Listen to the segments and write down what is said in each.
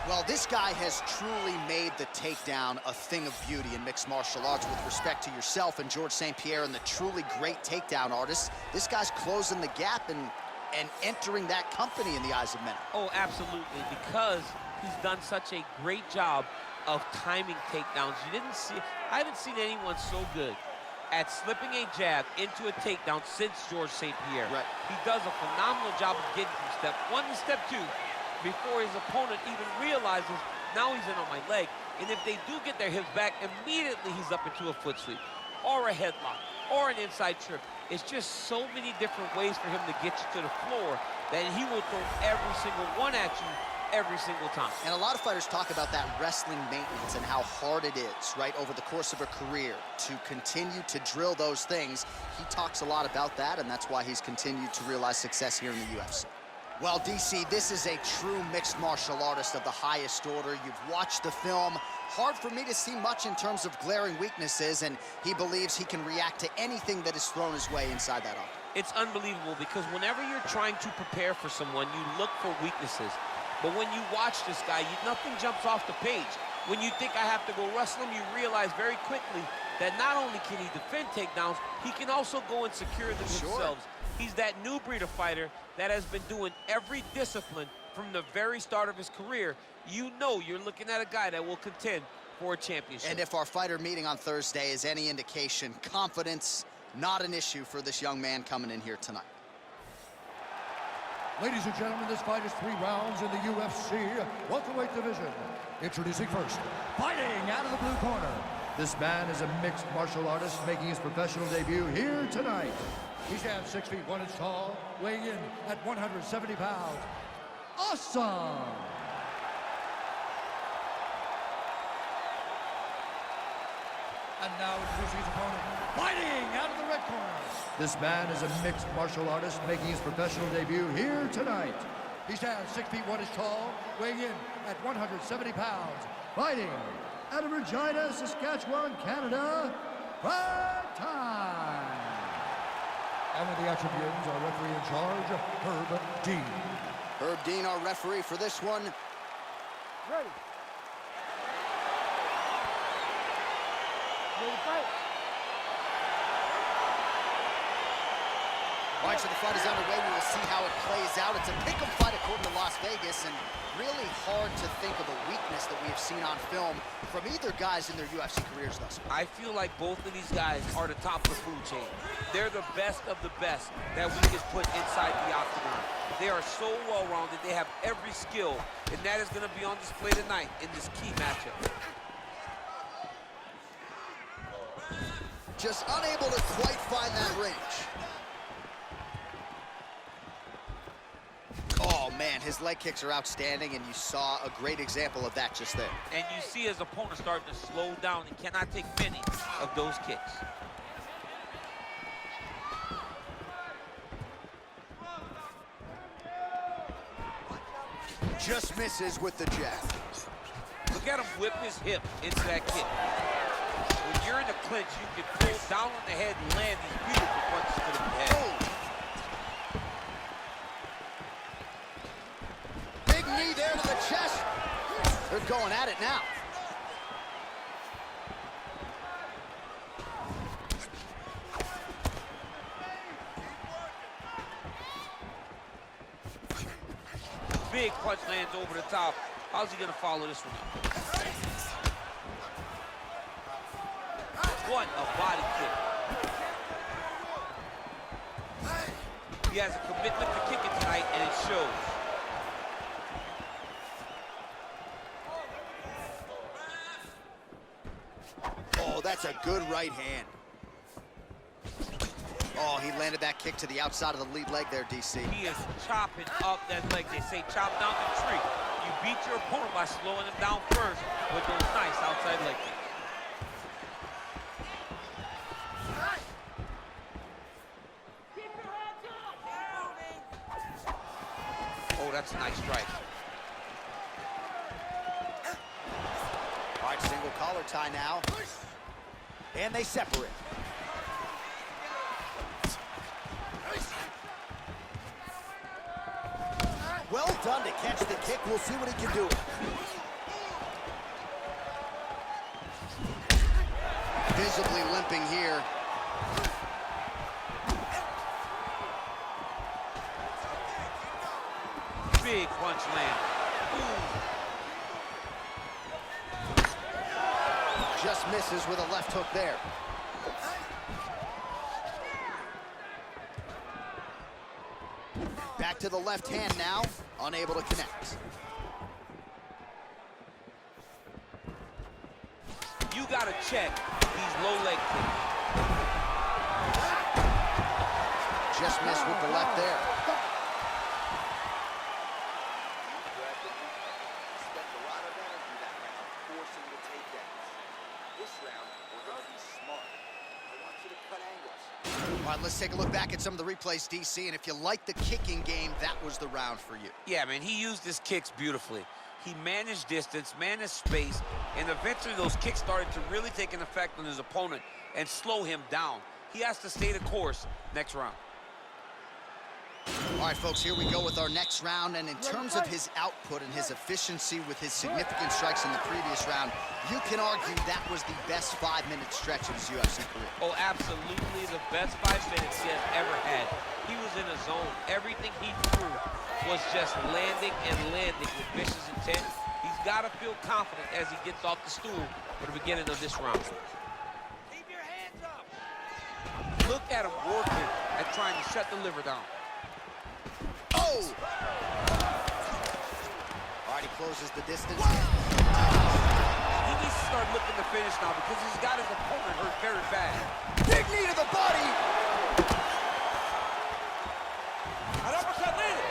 Well, this guy has truly made the takedown a thing of beauty in mixed martial arts. With respect to yourself and George St. Pierre and the truly great takedown artists, this guy's closing the gap and entering that company in the eyes of many. Oh, absolutely, because he's done such a great job of timing takedowns. I haven't seen anyone so good at slipping a jab into a takedown since George St. Pierre. Right. He does a phenomenal job of getting from step one to step two before his opponent even realizes now he's in on my leg. And if they do get their hips back, immediately he's up into a foot sweep or a headlock or an inside trip. It's just so many different ways for him to get you to the floor that he will throw every single one at you every single time. And a lot of fighters talk about that wrestling maintenance and how hard it is, right, over the course of a career to continue to drill those things. He talks a lot about that, and that's why he's continued to realize success here in the UFC. Well, DC, this is a true mixed martial artist of the highest order. You've watched the film. Hard for me to see much in terms of glaring weaknesses, and he believes he can react to anything that is thrown his way inside that octagon. It's unbelievable because whenever you're trying to prepare for someone, you look for weaknesses. But when you watch this guy, nothing jumps off the page. When you think I have to go wrestle him, you realize very quickly that not only can he defend takedowns, he can also go and secure them himself. He's that new breed of fighter that has been doing every discipline from the very start of his career. You know you're looking at a guy that will contend for a championship. And if our fighter meeting on Thursday is any indication, confidence, not an issue for this young man coming in here tonight. Ladies and gentlemen, this fight is 3 rounds in the UFC welterweight division. Introducing first, fighting out of the blue corner. This man is a mixed martial artist making his professional debut here tonight. He stands 6 feet 1 inch tall, weighing in at 170 pounds. Awesome! And now introducing his opponent, fighting out of the red corner. This man is a mixed martial artist making his professional debut here tonight. He stands 6 feet 1 inch tall, weighing in at 170 pounds. Fighting out of Regina, Saskatchewan, Canada, prime time. And with the action begins, our referee in charge, Herb Dean. Herb Dean, our referee for this one. Ready. Ready to fight. All right, so the fight is underway. We will see how it plays out. It's a pick'em fight according to Las Vegas, and really hard to think of a weakness that we have seen on film from either guys in their UFC careers thus far. I feel like both of these guys are the top of the food chain. They're the best of the best that we can put inside the octagon. They are so well-rounded. They have every skill, and that is going to be on display tonight in this key matchup. Just unable to quite find that range. Oh, man, his leg kicks are outstanding, and you saw a great example of that just there. And you see his opponent starting to slow down and cannot take many of those kicks. Just misses with the jab. Look at him whip his hip into that kick. When you're in the clinch, you can pull down on the head and land these beautiful punches to the head. Oh. Big knee there to the chest. They're going at it now. Big punch lands over the top. How's he gonna follow this one up? What a body kick. He has a commitment to kicking tonight, and it shows. Oh, that's a good right hand. Oh, he landed that kick to the outside of the lead leg there, DC. He is chopping up that leg. They say chop down the tree. You beat your opponent by slowing him down first with those nice outside leg kicks. Oh, that's a nice strike. All right, single collar tie now. And they separate. Well done to catch the kick. We'll see what he can do. Visibly limping here. Big punch land. Just misses with a left hook there. Back to the left hand now, unable to connect. You gotta check these low leg kicks. Just missed with the left there. Spent a lot of energy that round forcing the takedowns. This round, we're going to be smart. I want you to cut angles. All right, let's take a look back at some of the replays, DC, and if you like the kicking game, that was the round for you. Yeah, man, he used his kicks beautifully. He managed distance, managed space, and eventually those kicks started to really take an effect on his opponent and slow him down. He has to stay the course next round. All right, folks, here we go with our next round, and in terms of his output and his efficiency with his significant strikes in the previous round, you can argue that was the best 5-minute stretch of his UFC career. Oh, absolutely the best 5 minutes he has ever had. He was in a zone. Everything he threw was just landing and landing with vicious intent. He's got to feel confident as he gets off the stool for the beginning of this round. Keep your hands up. Look at him working at trying to shut the liver down. Oh! All right, he closes the distance. He needs to start looking to finish now because he's got his opponent hurt very bad. Big knee to the body! An uppercut landed.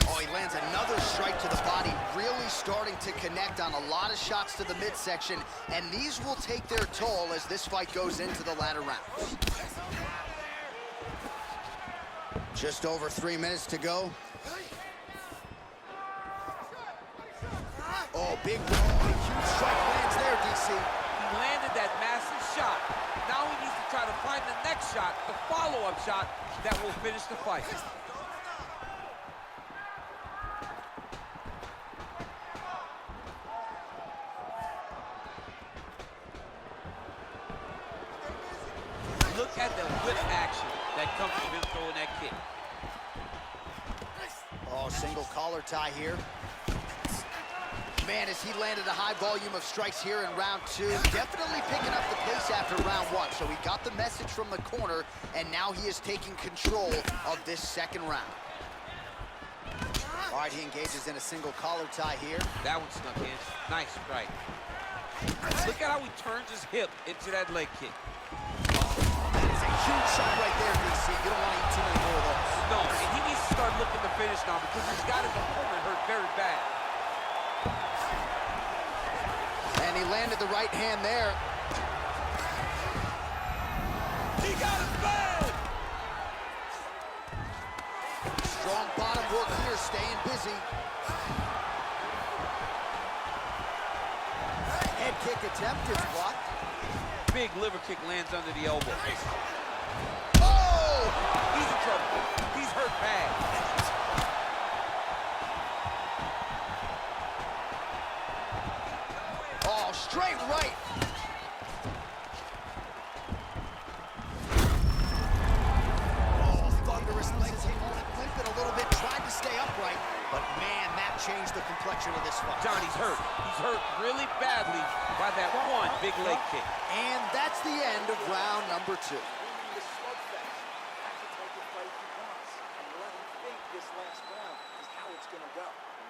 Oh, he lands another strike to the body, really starting to connect on a lot of shots to the midsection, and these will take their toll as this fight goes into the latter rounds. Just over 3 minutes to go. Oh, big huge strike lands there, DC. He landed that massive shot. Now he needs to try to find the next shot, the follow-up shot that will finish the fight. Look at the whip action that comes from him throwing that kick. Oh, single collar tie here. Man, as he landed a high volume of strikes here in round 2, definitely picking up the pace after round 1. So he got the message from the corner, and now he is taking control of this second round. All right, he engages in a single collar tie here. That one snuck in. Nice strike. Look at how he turns his hip into that leg kick. That is a huge shot right there, DC. You don't want to eat too many more of those. No, and he needs to start looking to finish now because he's got his opponent hurt very bad. And he landed the right hand there. He got it bad! Strong bottom work here, staying busy. Head kick attempt is blocked. Big liver kick lands under the elbow. Oh! He's in trouble. He's hurt bad. Oh, straight right. Oh, thunderous legs. His opponent limping a little bit, tried to stay upright, but man, that changed the complexion of this fight. Johnny's hurt. He's hurt really badly by that one big leg kick. And that's the end of round number 2. The slugfest. Have to take it fight he wants and let him think this last round is how it's going to go.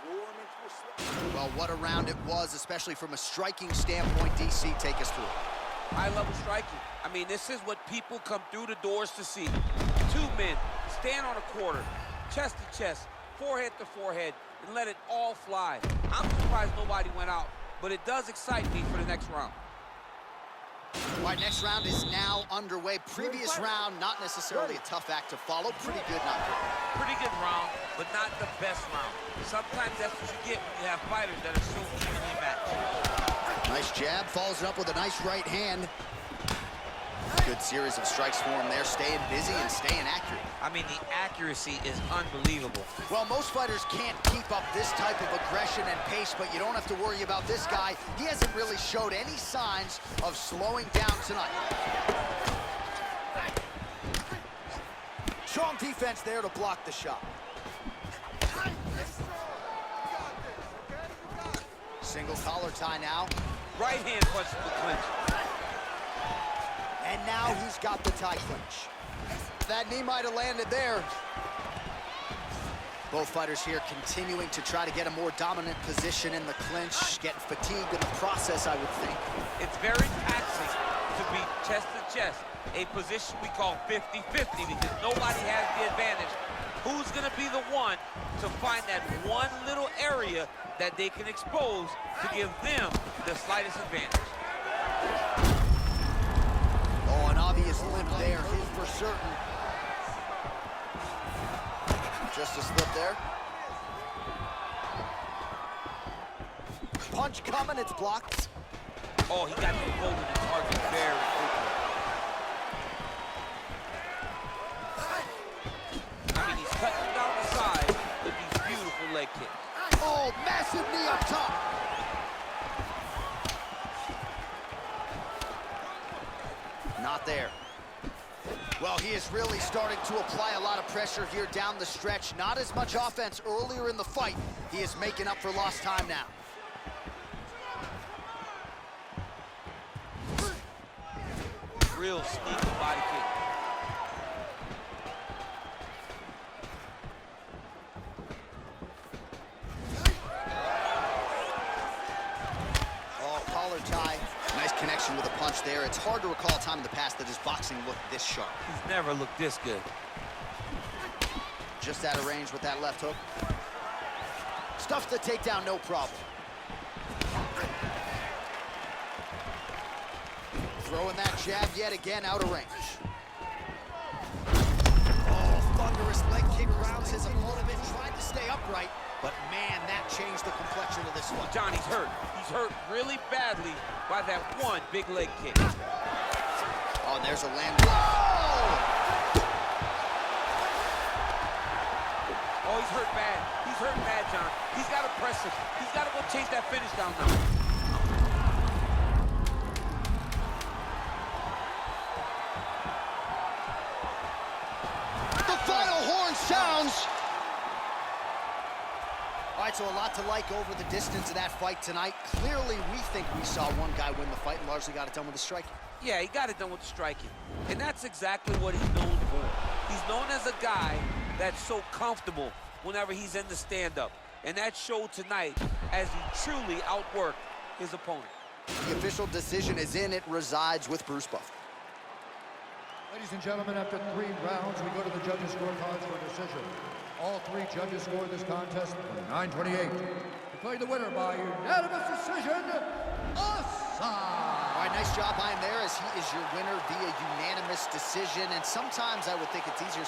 Lure him into a slug. Well, what a round it was, especially from a striking standpoint. DC, take us through it. High-level striking. I mean, this is what people come through the doors to see. 2 men stand on a quarter, chest to chest, forehead to forehead, and let it all fly. I'm surprised nobody went out, but it does excite me for the next round. All right, next round is now underway. Previous round, not necessarily a tough act to follow. Pretty good, not good. Pretty good round, but not the best round. Sometimes that's what you get when you have fighters that are so evenly matched. Nice jab, follows it up with a nice right hand. Good series of strikes for him there, staying busy and staying accurate. I mean, the accuracy is unbelievable. Well, most fighters can't keep up this type of aggression and pace, but you don't have to worry about this guy. He hasn't really showed any signs of slowing down tonight. Strong defense there to block the shot. Single collar tie now. Right hand punch to the clinch. And now he's got the tie clinch. That knee might have landed there. Both fighters here continuing to try to get a more dominant position in the clinch, getting fatigued in the process, I would think. It's very taxing to be chest to chest, a position we call 50-50 because nobody has the advantage. Who's going to be the one to find that one little area that they can expose to give them the slightest advantage? Oh, an obvious limp there, his for certain. Just a slip there. Punch coming, it's blocked. Oh, he got the hold of the target very quickly. I mean, he's cutting down the side with these beautiful leg kicks. Oh, massive knee up top. Not there. Well, he is really starting to apply a lot of pressure here down the stretch. Not as much offense earlier in the fight. He is making up for lost time now. Real sneaky body kick. Oh, collar tie. Nice connection with a punch there. It's hard to recall a time in the past that his boxing looked this sharp. He's never looked this good. Just out of range with that left hook. Stuffs the takedown, no problem. Throwing that jab yet again out of range. Oh, thunderous leg kick rounds his opponent and tried to stay upright. But man, that changed the complexion of this one. Johnny's hurt. He's hurt really badly by that one big leg kick. Oh, and there's a land block. Oh, he's hurt bad. He's hurt bad, John. He's got to press him. He's got to go chase that finish down now. Sounds. All right, so a lot to like over the distance of that fight tonight. Clearly, we think we saw one guy win the fight and largely got it done with the striking. Yeah, he got it done with the striking. And that's exactly what he's known for. He's known as a guy that's so comfortable whenever he's in the stand-up. And that showed tonight as he truly outworked his opponent. The official decision is in. It resides with Bruce Buffer. Ladies and gentlemen, after 3 rounds, we go to the judges' scorecards for a decision. All 3 judges scored this contest 9-28. Declared the winner by unanimous decision, Assad. All right, nice job by him there as he is your winner via unanimous decision. And sometimes I would think it's easier